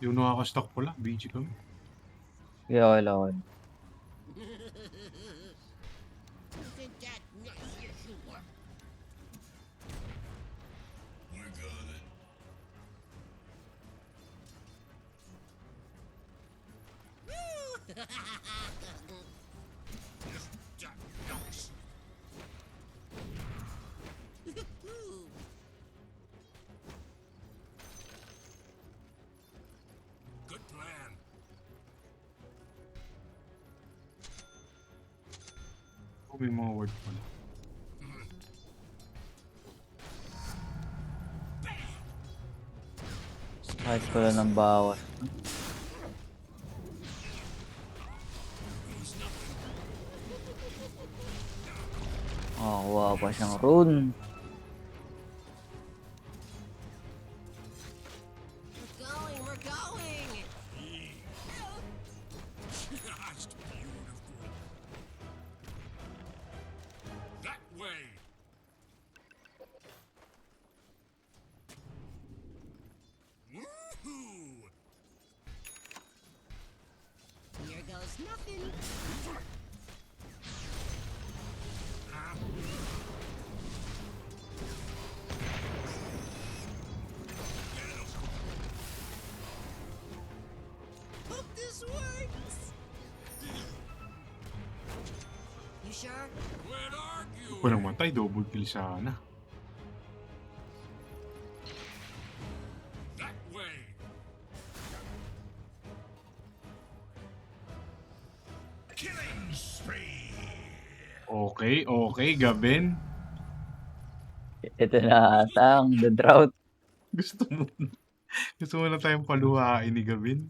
Yung nakaka-stock pala, BG kami. Kaya wala ko. Good plan. Oh, may mga word pala. Kahit ko lang ng bawas. Kuha pa siyang rune. We're going! Just beautiful. That way. Woohoo! Here goes nothing. Hope this works. You sure? Quit arguing. Kung namatay, double kill sana. That way. Killing spree. Okay, okay, Gabin. Ito na ata ang The Drought. Gusto mo gusto mo na tayong paluhain ni Gabin?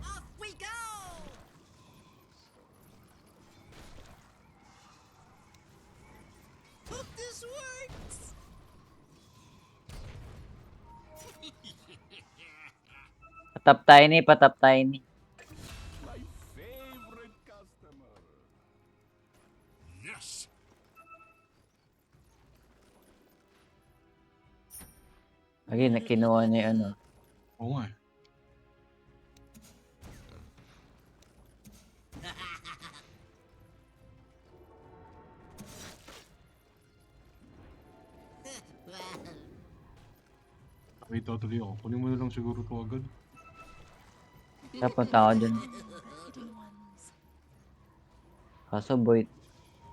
Off we go! Hope this works. Patap tayo ni, patap tayo ni. My favorite customer. Yes. Again, kinuha niya yung ano. Oo nga. Well, Wait, tuloy ako. Kunin mo na lang siguro to agad. Napunta ako dun. Kaso boy,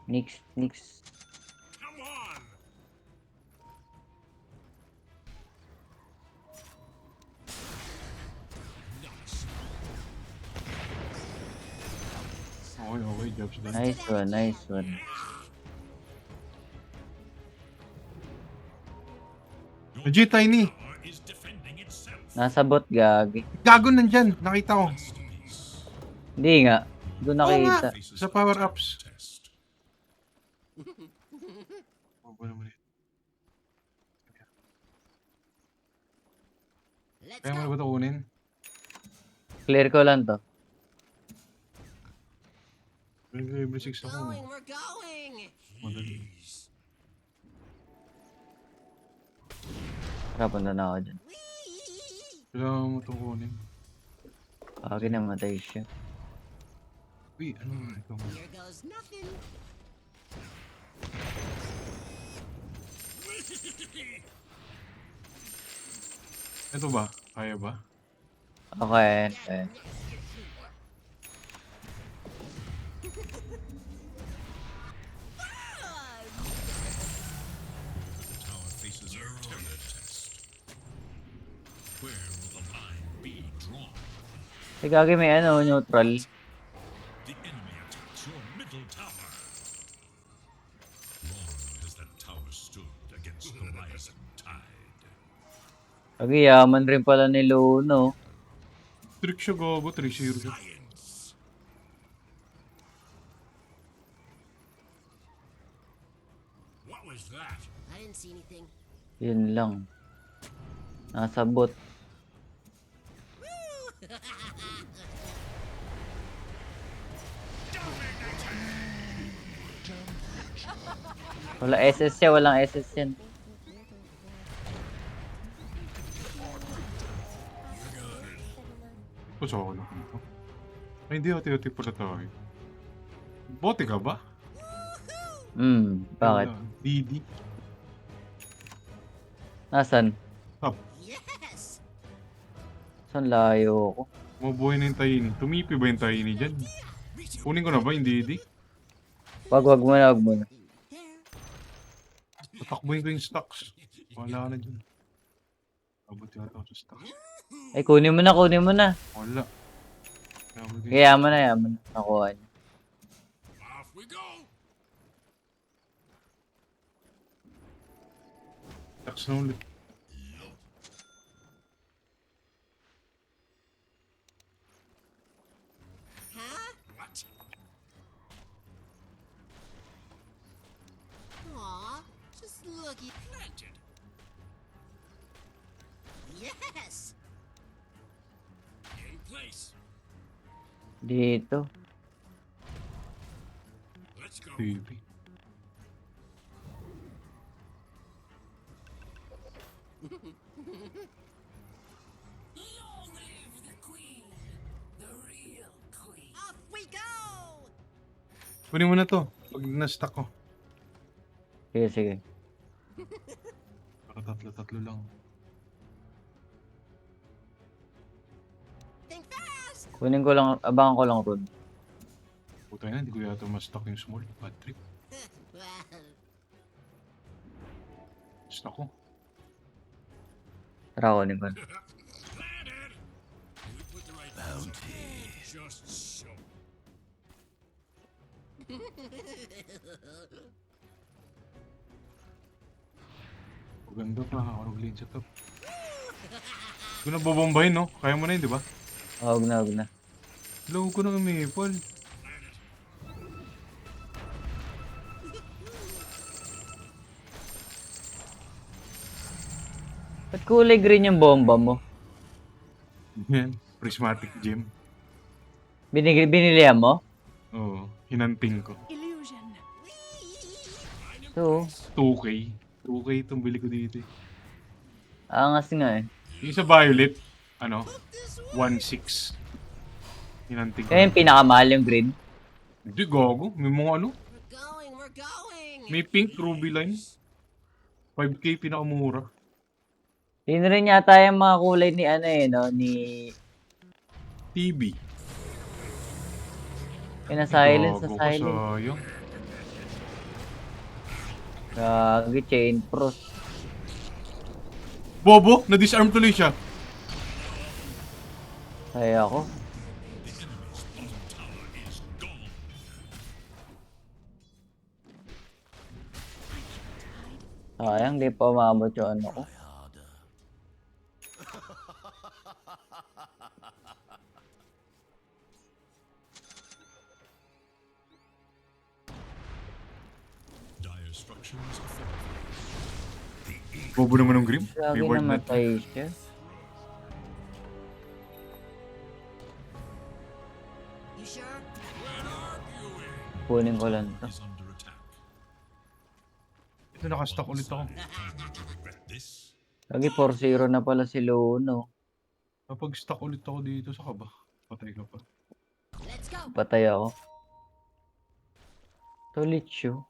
Nix. Come on. Nice. Okay, okay, jobs done. Nice one. Legit, Tiny! Is defending itself. Nasa bot, gagi. Gago nandyan! Nakita ko. Hindi nga. Doon Oo nga! nakita. Sa power-ups. Test. Oh, ba naman eh. let's Kaya mo na go. ba ito kunin? Clear ko lang to. Level 6 ako. We're going. Madali. Jeez. Kapunta na ako dyan. Whee! Kailangan mo itong kunin. Gagi, namatay siya. Uy, ano nga ito? Here goes nothing. Ito ba? Kaya ba? Okay. Tower faces a terror test. Where will the line be drawn? Gagi, may ano, neutral. The enemy attacks your middle tower. Long has that tower stood against the rising tide. Gagi, yaman rin pala ni Luno. Trick siya gogo, 3-0 siya. Science. What was that? I didn't see anything. Yun lang. Nasa bot. Wala SS siya, walang SS yan. Puso ako lang ito. Ay, hindi. Ati-ati pala tayo. Bote ka ba? Bakit? Didi. Nasaan? Top. Yes. Saan layo ko? Mabuhay na yung Tiny. Tumipi ba yung Tiny dyan? Kunin ko na ba yung Didi? Wag muna, wag muna. There. Patakbuhin ko yung stocks. Wala ka na dyan. Abot yata ako sa stocks. Ay, kunin mo na, kunin mo na. Wala. Abot yung Yaman na, yaman na. Nakuha niya. Off we go. stocks na ulit. Huh? What? Aw, just looky. Planted. Yes. In place. Dito. Let's go. Baby. Long live the queen, the real queen. Off we go. Kunin mo na to. Pag na-stock ko. Sige, sige. Para tatlo lang. Think fast. Kunin ko lang, abangan ko lang Rod. Puta na, hindi ko yata ma-stock yung small. Bad trip. Well, Stock ko. Tara, kunin ko na. Planted. We put the right bounty. Just so. Maganda pa. Ako nag-lean sa top. Kung nabobombahin, no? Kaya mo na yun, di ba? Huwag na, huwag na. Low ko ng maple. Ba't kulay green yung bomba mo? Yan. Prismatic gem. Binilihan mo? Oo. Hinanting ko. Illusion. So, 2K. 2K itong bili ko dito. angas nga eh. Yung sa Violet, ano? 1.6. Hinanting ko. Kaya yung pinakamahal yung green. Hindi, gago. May mga ano? we're going. We're going. May pink ruby line. 5K pinakamura. Yun rin yata yung mga kulay ni ano eh, no? Ni... TV. Yung na-silence, Gago ka, na-silence. sayang. Gagi, chain pros. Bobo! Na-disarm tuloy siya. Kaya ako. Sayang, di pa umabot yung ano ko. Dire structures are fortified. Bobo naman ng Grim. Lagi Reward na. namatay siya. You sure? When arguing Kunin ko lang to. is under attack. Ito nakastock ulit ako. Regret this? Lagi 4-0 na pala si Luno. Kapag stock ulit ako dito, saka ba? Patay ka pa. Let's go. Patay ako. Tolicho.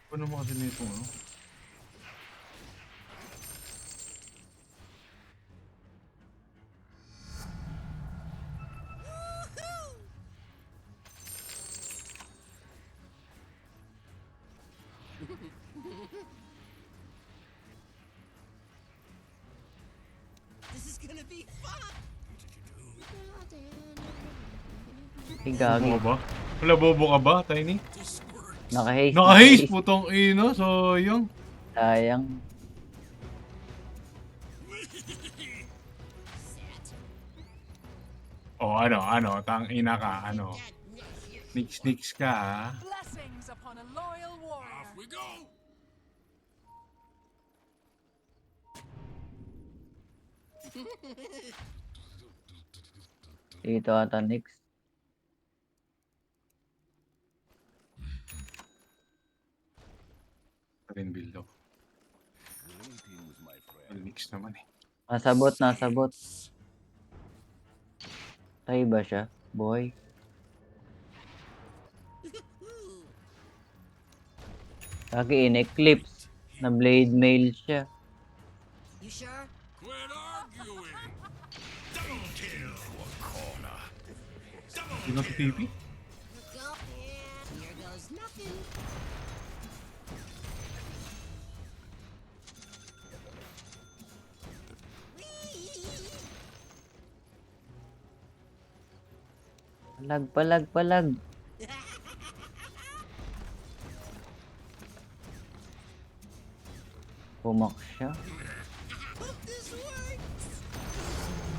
Ano mo kasi nito, ano? This is gonna be fun. Ay, gagi. Bobo ka ba? Wala bobo ka ba, Tiny? Naka-haste. Naka-haste, putong ino, sayang. Sayang. Set. Oh, ano, tang ina ka, ano. Nix ka, ha? Blessings upon a loyal warrior. Off we go. Dito ata next. Rin build ako. Mix naman eh. Nasabot, nasabot. Tayo ba siya? Boy. Lagi in-eclipse. Na blade mail siya. You sure? Quit arguing! Double kill! Corner. Hindi na TP? We're going. Here goes nothing. Palag, palag, palag. Pumak siya. Hope this works.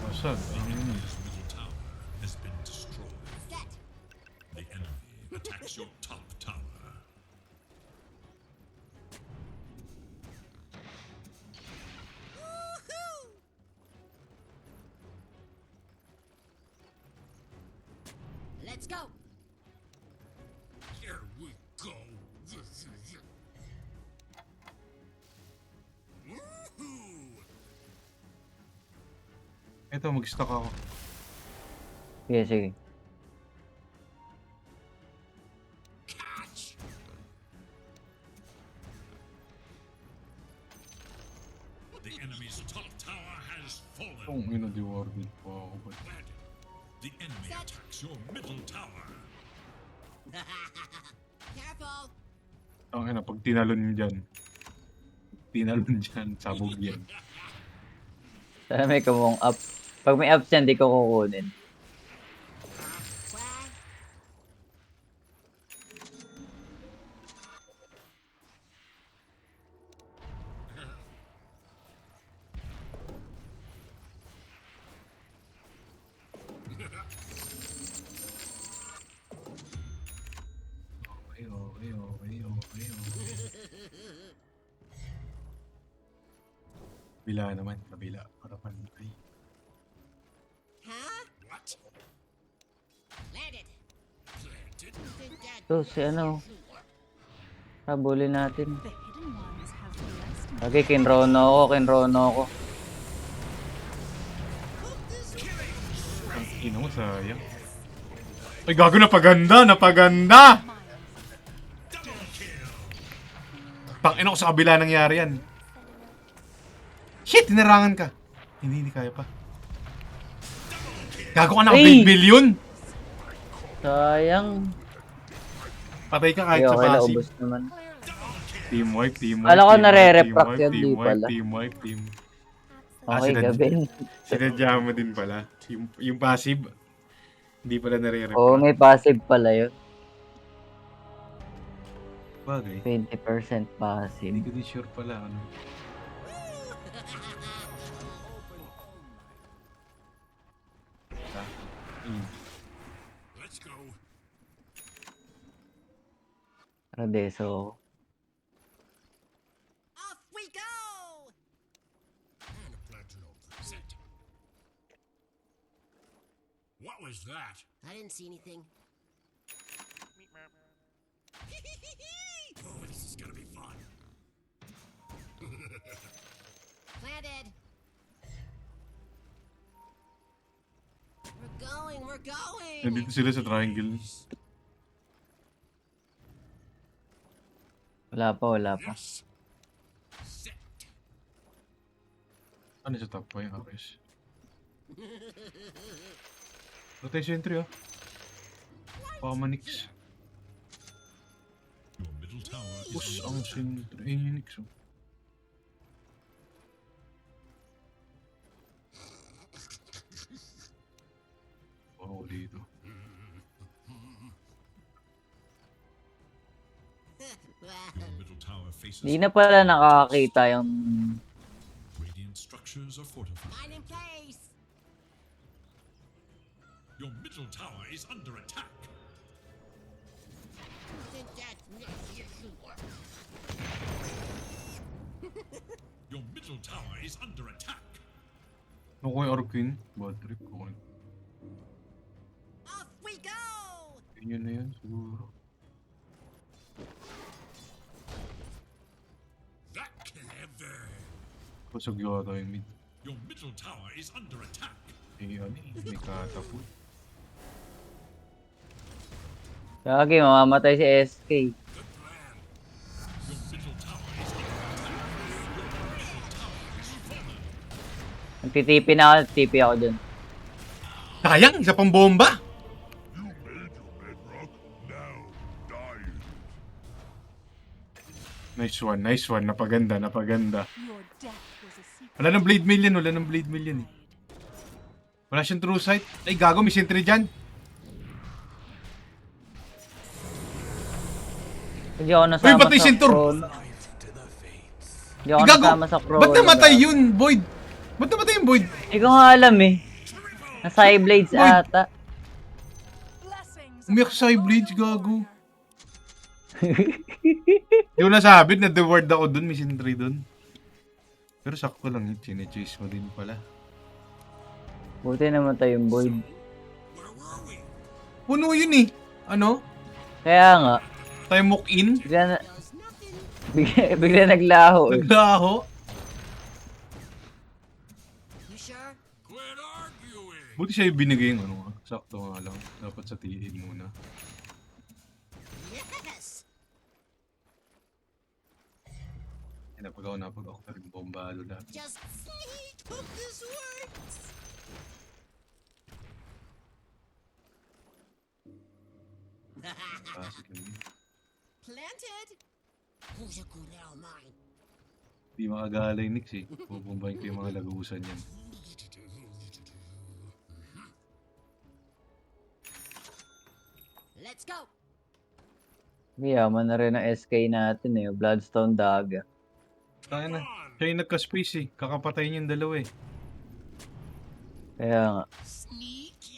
Masag. Ang yun. His middle tower has been destroyed. Set. The enemy attacks your top tower. Woohoo! Let's go. Here we go. This is it. Woohoo! Ito, mag-stock ako. Sige, sige. Catch! The enemy's top tower has fallen. Kung ino di war build po ako. But Planted. The enemy attacks your middle tower. Careful. ang ina, pag tinalon dyan. Tinalon dyan, sabog yan. Sana may kamong up. Pag may ups yan, di ko kukunin. Quack. Okay, okay, okay, okay, okay. Kabila naman, kabila. Para pantay. Huh? What? Landed. Planted? Think that. So, si ano? Habulin natin. The hidden ones have blessed me. Okay, kinrono ako, kinrono ako. Ang ina mo, sayang. Ay, gago, napaganda, napaganda! Double kill! Tangina ko sa kabila nangyari yan. Shit, tinarangan ka. Hindi kaya pa. Gago ka na, Ay! 8 billion! Sayang. Patay ka Ay, kahit sa okay, passive. naubos naman. Team wipe, team wipe. Kala ko team wipe, nare-refract team yun, wipe, di team wipe, pala. Team wipe, team. Okay, sinadya- gabi. Sinadya mo din pala. Yung passive, hindi pala nare-refract. Oo, may passive pala yun. Bagay. 20% passive. Hindi ko din sure pala. Ano. Let's go. Radeso. Off we go. And a platinum set. What was that? I didn't see anything. Oh, this is gonna be fun. Planted. We're going. We're going. Nandito sila sa triangle. Wala pa, wala pa. Yes. Set. Ano sa top pa yung Ares? Patay sentry, oh. Pamanix. Your middle tower is Push under ang attack. sentry. Ayun yung Nix, oh. Oh, dito. Your middle tower faces. Hindi na pala nakakakita yung... Radiant structures are fortified. Mine in place. Your middle tower is under attack. Think that. Your middle tower is under attack. Ano ko yung Arquin? Bad trip ko. Off we go! Yun na yun, siguro. That clever. Pasag yata yung mid. Your middle tower is under attack. Eh, ano eh, may katapult. Kagi, mamamatay si SK. Good plan. Your middle tower is under attack. Your middle tower is fallen. Nagtitipi na ako, nagtitipi ako dun. Sayang, isa pang bomba! Nice one, napaganda. Your death was a secret. Wala ng blade mill yan, eh. Wala siyang true sight. Ay, gago, may sentry dyan. Hindi ako Uy, nasama patay sa si Tur! crawl. Hindi ako Gago! nasama sa crawl. Ba't namatay yun, Void? Ba't namatay yung Void? Hindi ko nga alam eh. Nasa blades Uy! ata. Blessings. Umiyak sa blades, gago. Hindi ko nasabi, na-reward ako dun, may sentry dun. Pero sakto lang yun, chine-chase mo din pala. Buti namatay yung Void. Where were we? Puno yun eh. Ano? Kaya nga, Tayo mock-in? bigla, na, Goes nothing. bigla naglaho eh. Naglaho? You sure? Quit arguing. Buti siya yung binigay yung ano. Sakto nga lang. Dapat sa tiin muna. Yes! Napag ako na rin bombalo lahat. Just sneak! Hope this works! Classic yun. Planted! Who's a good old mine? Di makagalay Nix eh. Pupumbahin ko yung mga lagusan yan. Let's go! Yaman na rin ang SK natin eh. Bloodstone Dagger. Kaya na. Siya yung nagka-space eh. Kakapatay niya yung dalawa eh. Kaya nga. Sneaky.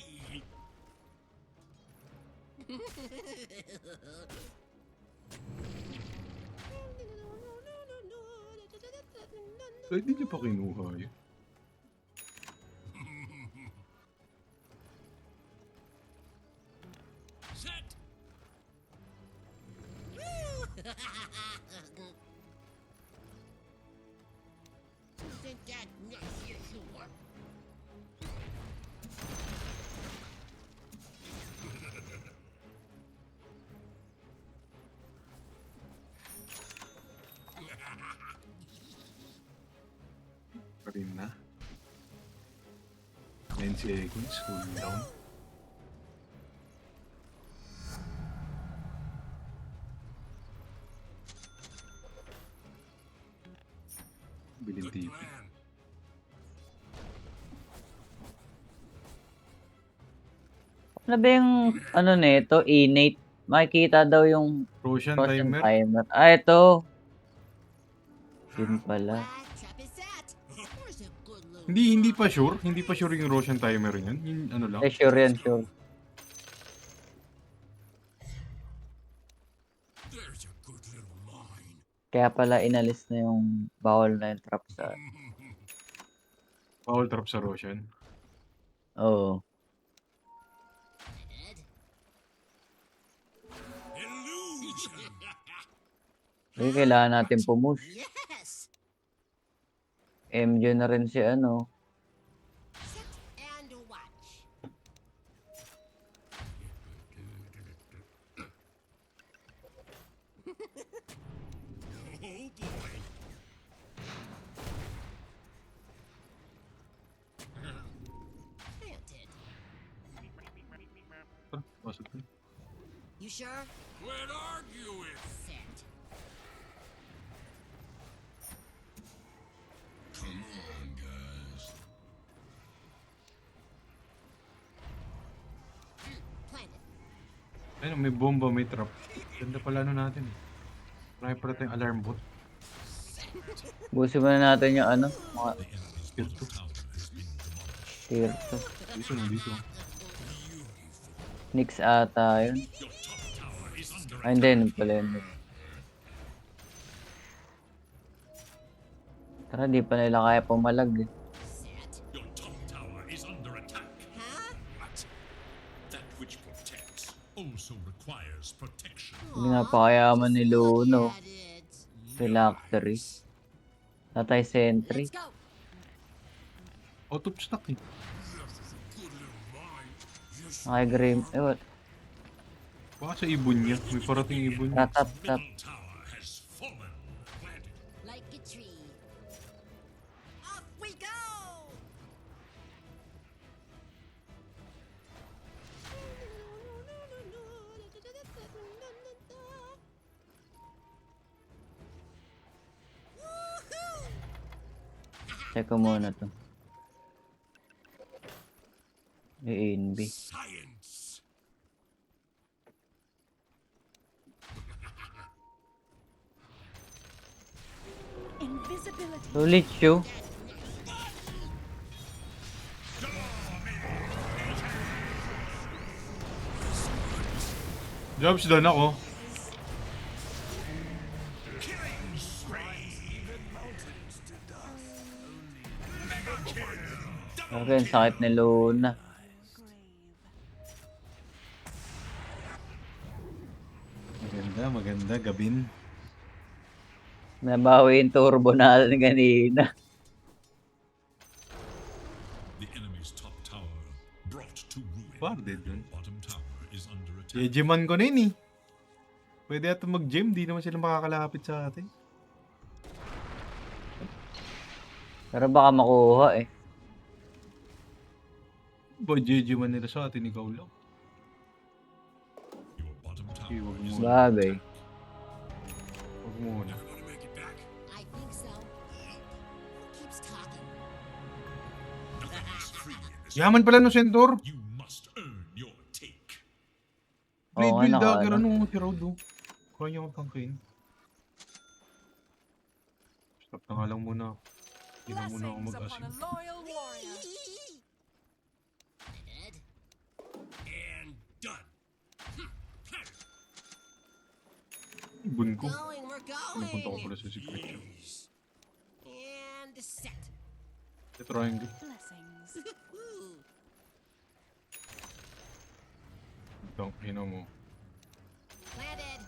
Kaya di niya pa kinuha yun. Set. Think that next year you want? Pa rin na. 9 seconds. Cool down. Biling Good TV. plan. Ano ba yung, ano nito, innate? Makikita daw yung Roshan Roshan timer. timer. Ah, ito. Yun pala. What trap is that? Where's a good little Hindi pa sure. Hindi pa sure yung Roshan timer yun. Yung ano lang. Eh, sure yan, sure. There's a good little mine. Kaya pala inalis na yung bawal na yung trap sa... Foul trap sa Roshan. Oo. head? Illusion. Kasi kailangan natin pumush. Yes! MJ na rin si ano. Sit and watch. Oh boy. Planted. Ah, pasok na. You sure? Quit arguing. Set. Come on, guys. Planted. Ayun, may bomba, may trap. Ganda pala ano natin eh. Marami pala tayong alarm bot. Busin muna natin yung ano, mga Tier 2. tier 2. Dito na, dito. Nix ata yun. Your top tower is under Ay, hindi, yun pala yun. Tara, di pa nila kaya pumalag eh. Set. Your top Hindi nga pakayaman ni Luno. Look at it. Phylactery. Tatay Sentry. Let's go. Out of stock eh. Ay, Grim. Eh, what? Baka sa ibon niya. May parating ibon niya. Ratap, tap. Middle tower has fallen. Planted. Like a tree. Off we go. Woohoo! Check ko muna to. A&B. Science. Invisibility. Sulit siyo. Jobs done ako. Okay, ang sakit ni Luna. Maganda, maganda. Gabin. Nabawi yung turbo natin kanina. The enemy's top tower brought to ruin. Par dead yun. Bottom tower is under attack. Jejeman ko na yun eh. Pwede ata mag-gem. Di naman sila makakalapit sa atin. Pero baka makuha eh. Boy, jejeman nila sa atin. Ikaw lang. Your bottom tower Okay, wag is mo. Bagay. Huwag muna. gonna make it back. I think so. Who keeps talking? Nothing is free in this. Yaman pala no, Centaur. You must earn your take. Blade Oo, Will naka- Dagger. Ano si Road oh. Kaya akong tangkain. Stop na nga lang muna. Hindi na muna ako Blessings upon mag-asim. a loyal warrior. Head. And done. Ibon ko. Going, we're Napunta ko going. pala sa secret shop. And set. Sa triangle. Blessings. Woo. Ito, hina mo. Planted.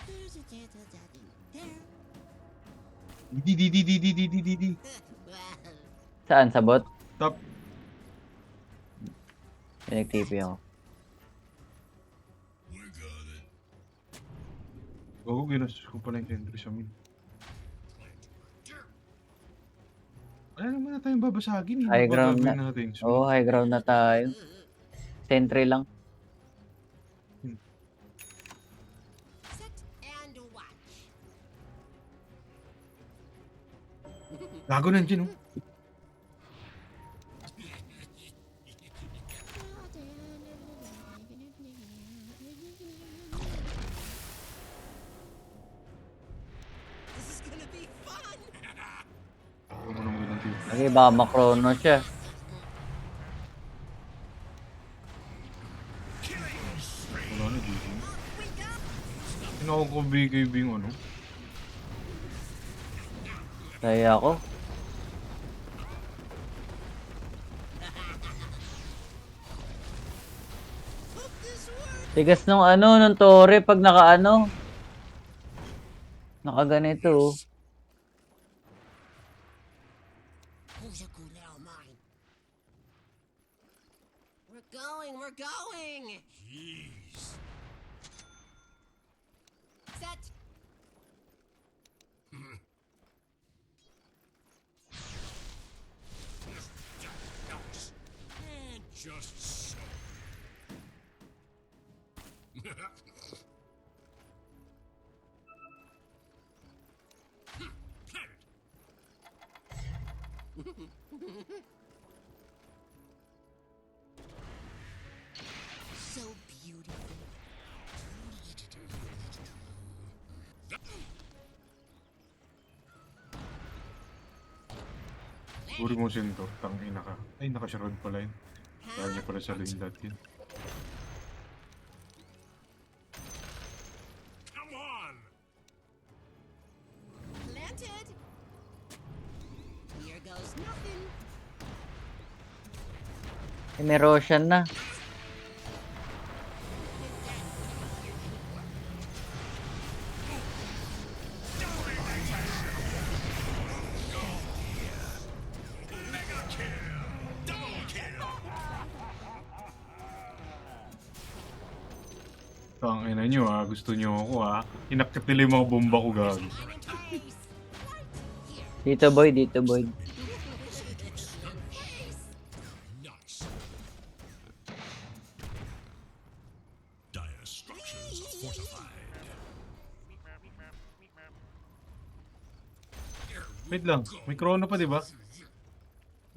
There's a chance of that in there. Di. Well, Saan? Sa bot? Top. Pinag-TP ako. We got it. Gago, ginastos ko pala yung sentry sa mid. Wala naman na tayong babasagin. High ground na. Natin. So, Oo, high ground na tayo. Sentry lang. set and watch. gago nandiyan oh. This is gonna be fun. Huwag mo na magandang tip. Lagi baka makrono siya. Wala na, GG. We go. Tinawag ko BKB yung ano. Kaya ako. Hope this works. Tigas nung ano, nung tore pag naka-ano. Nakaganito. Oh. Who's a cool little mine? We're going. We're going. Jeez. Set. And just so. So beautiful. Uri mo Centaur. Tangina ka. Ay, naka-shroud pala yun. Kaya niya pala sa lindat yun. Come on. Planted. Here goes nothing. Eh, may Roshan na. Tangina nyo gusto nyo ako Inakit nila yung mga bomba ko gago. Dito boy, dito boy. Nuts. Dire structures fortified. Wait lang, may chrono pa, di ba?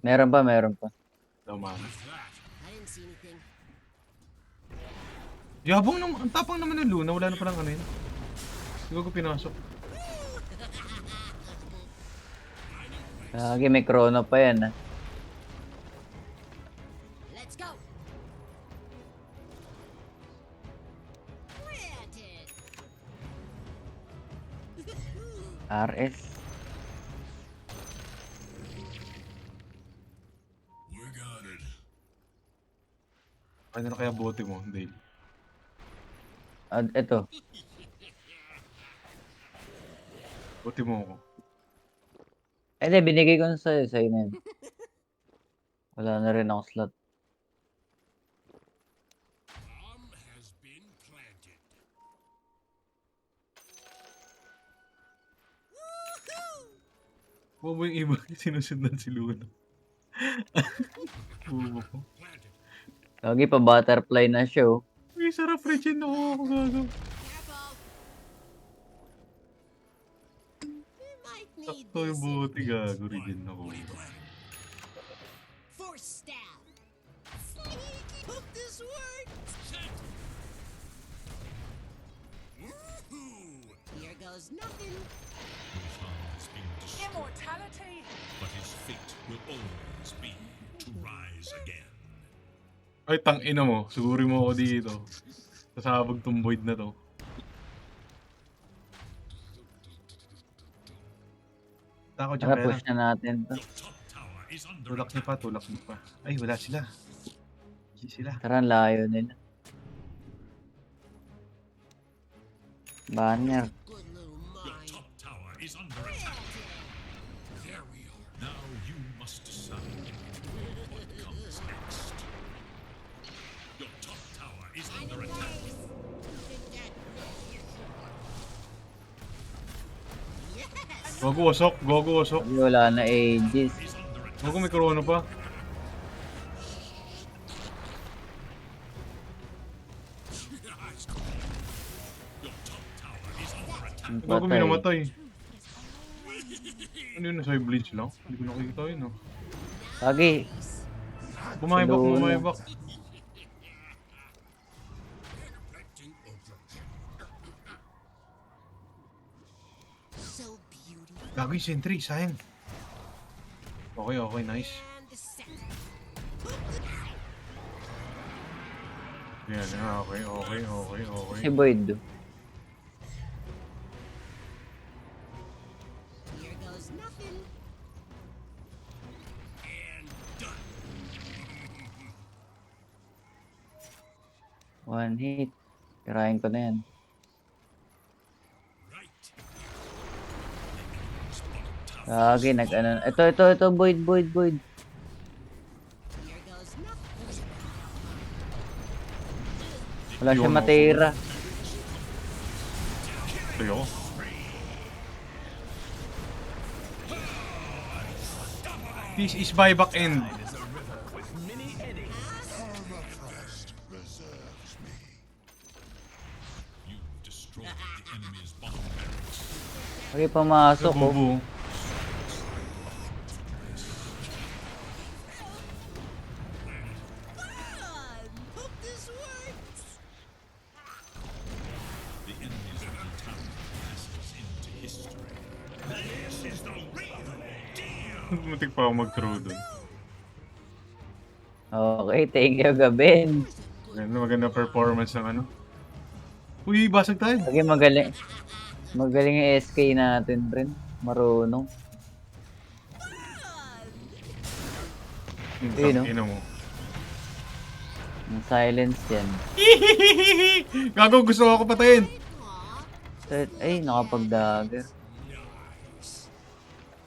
Meron pa, meron pa. Tama na. I didn't see anything. Yabang naman, ang tapang naman ng Luna, wala na palang ano yun. Siguro ko pinasok. Lagi may chrono pa yan Let's go. Planted. RS. We got it. Ano na kaya bote mo, Dale? Ito. Bote mo ako. Eh, di, binigay ko na sa'yo na yun. Wala na rin ako slot. Bomb has been planted. Huwag mo yung iba sinusundan si Luna. Bubo ko. Planted. Lagi pa butterfly na show. Uy, sarap rin dyan ako gago. Careful. We might need Sakto yung this. bote gago rin dyan ako. Force stab. Sneaky. Hope this works. Set. Woohoo! Here goes nothing. Wuhan has been destroyed, Immortality. but his fate will always be to rise again. Ay, tangina mo. Suguri mo ako dito. Sasabog tong void na to. Tako dyan Tara, kaya push lang. na natin to. Your top tower is under Tulak niyo attack. pa, tulak niyo pa. Ay, wala sila. Hindi sila. Tara, ang layo nila. Banner. Good little Your mine. top tower is under attack. There we are. Now you must decide what comes next. Your top tower is under attack. Yes. Gogo wasok, gogo wasok. Sabi wala na ages. Is under attack. Gogo may corona pa. Your top tower is under attack. Ang Gogo may patay. namatay. Ano yun, nasa bleach lang? Hindi ko nakikita yun Lagi. Bumaybak, Luna. bumaybak. So beautiful. Gago yung sentry, sayang. Okay, okay, nice. And set. Yan, okay, okay, okay, okay. Si Boyd. Here goes nothing. And done. One hit. Tirahin ko na yan. Right. Spotted tower. Lagi, nag-ano. Ito, Boyd. Here goes nothing. Wala siya Yun, matira. Ito yun. This is buyback end. You've destroyed the enemy's bottom barracks. Lagi pumasok oh. Bubu. Hope this works. The enemy's middle tower passes into history. This is the real deal. Muntik pa ako mag-throw dun. Okay, thank you, Gabin. Maganda performance ng ano. Uy, basag tayo. Lagi magaling. Magaling yung SK natin rin. Marunong. Yung Ayun, no? tangina mo. Yung silence yan. Gago, gusto ako patayin. Ay, nakapag-dagger.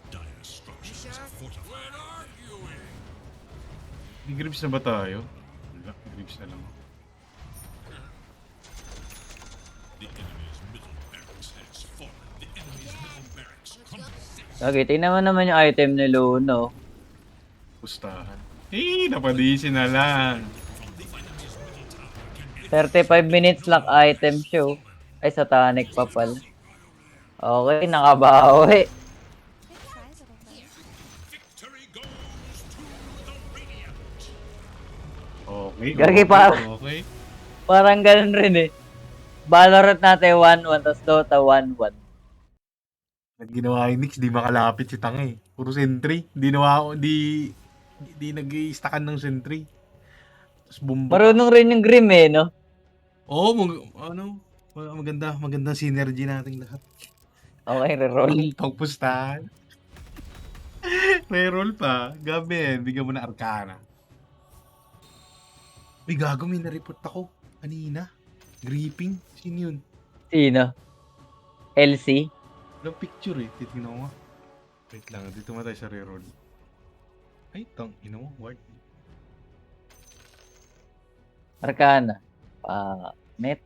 Dire structures are fortified. May grips na ba tayo? Wala, grips na lang. The enemy's middle barracks has fallen. The enemy's middle barracks crumbles. Okay, tingnan mo naman yung item ni Luno. Pustahan. Napadisi na lang. 35 minutes lang item show. Ay, satanic pa pala. Okay, nakabawi. Big fries over there. Victory goes to the Radiant. Okay. Gagi okay, pa. Okay. Parang ganun rin eh. Valorant natin 1-1, tapos Dota 1-1. Nag ginawa yung Nix, di makalapit si Tanga eh. Puro sentry. Di nag-i-stackan ng sentry. Tapos bomba. Marunong rin yung Grim eh, no? Oo, maganda synergy nating lahat. Okay, reroll. Pagpustahan. Reroll pa. Gabi yan, bigyan mo na Arcana. Uy, gago, may na-report ako. Kanina. Gripping. Sino yun? Sino? LC? Walang picture eh. Titignan ko nga. Wait lang, dito mo tayo sa reroll. Ay, ward. Arcana. Net.